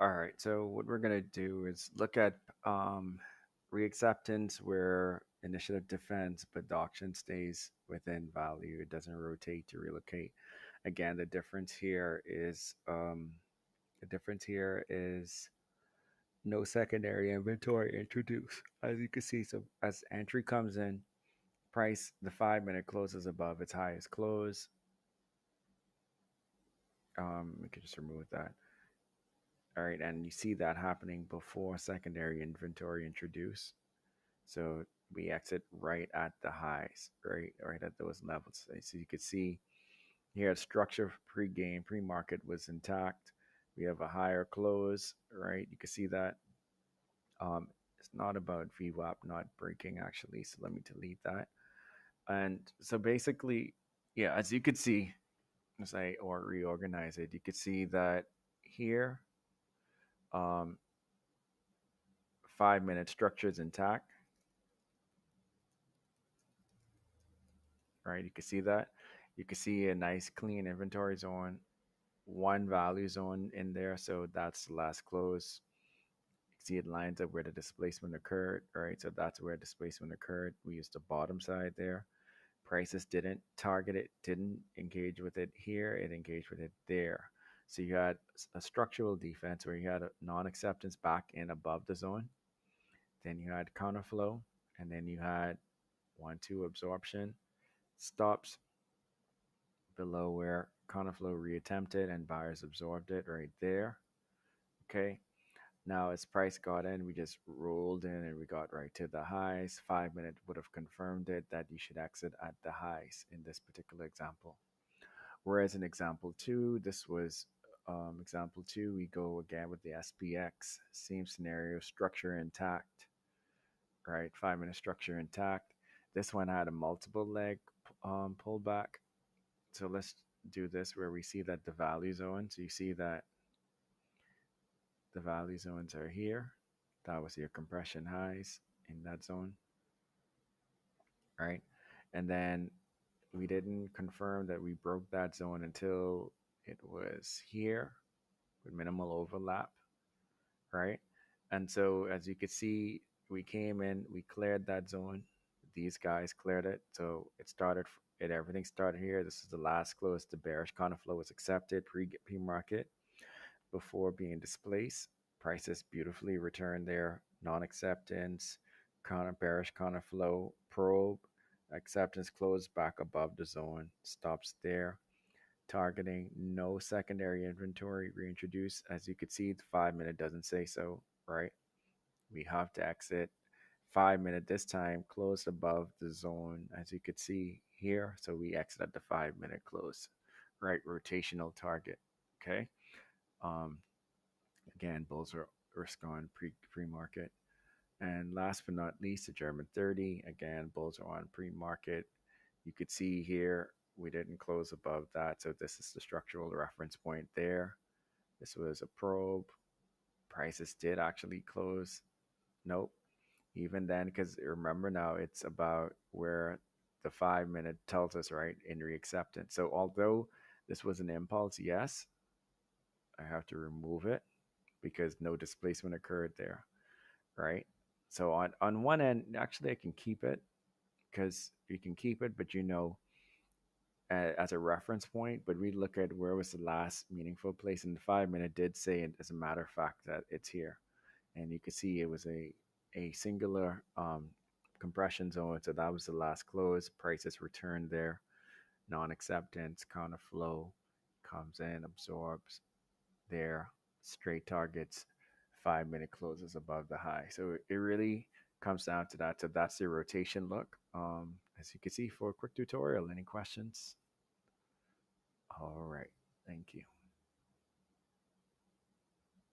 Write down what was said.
All right. So what we're gonna do is look at um, reacceptance where initiative defends, but the auction stays within value. It doesn't rotate to relocate. Again, the difference here is no secondary inventory introduced. As you can see, so as entry comes in, price the 5 minute closes above its highest close. We can just remove that. All right, and you see that happening before secondary inventory introduced. So we exit right at the highs, right at those levels. So you could see here structure pre-game, pre-market was intact. We have a higher close, right? You can see that. It's not about VWAP not breaking actually. So let me delete that. And so basically, yeah, as you could see, as I or reorganize it, you could see that here, um, 5 minute structure is intact, right? You can see that. You can see a nice clean inventory zone, one value zone in there. So that's the last close. You can see it lines up where the displacement occurred, right? So that's where displacement occurred. We used the bottom side there. Prices didn't target it, didn't engage with it here, it engaged with it there. So you had a structural defense where you had a non-acceptance back in above the zone. Then you had counterflow, and then you had 1-2 absorption stops below where counterflow reattempted and buyers absorbed it right there. Okay. Now as price got in, we just rolled in and we got right to the highs. 5 minute would have confirmed it that you should exit at the highs in this particular example. Whereas in example two, this was example two, we go again with the SPX, same scenario, structure intact, right? 5 minute structure intact. This one had a multiple leg pullback. So let's do this where we see that the value zone. So you see that the value zones are here. That was your compression highs in that zone, right? And then we didn't confirm that we broke that zone until it was here with minimal overlap, right? And so as you could see, we came in, we cleared that zone. These guys cleared it. So everything started here. This is the last close. The bearish counterflow was accepted pre-market before being displaced. Prices beautifully returned there. Non-acceptance, bearish counterflow, probe, acceptance closed back above the zone, stops there. Targeting no secondary inventory reintroduced. As you could see, the 5 minute doesn't say so, right? We have to exit. 5 minute this time closed above the zone, as you could see here. So we exit at the 5 minute close, right? Rotational target. Okay. Um, Again, bulls are risk on pre market. And last but not least, the German 30. Again, bulls are on pre market. You could see here we didn't close above that. So this is the structural reference point there. This was a probe. Prices did actually close. Nope. Even then, because remember now it's about where the 5 minute tells us, right, in reacceptance. So although this was an impulse, yes, I have to remove it because no displacement occurred there, right? So on one end, actually, I can keep it because you can keep it, but as a reference point. But we look at where was the last meaningful place, and the 5 minute did say, as a matter of fact, that it's here, and you could see it was a singular compression zone. So that was the last close. Prices returned there. Non-acceptance, counter flow comes in, absorbs there, straight targets, 5 minute closes above the high. So it really comes down to that. So that's the rotation look. As you can see for a quick tutorial. Any questions? All right. Thank you.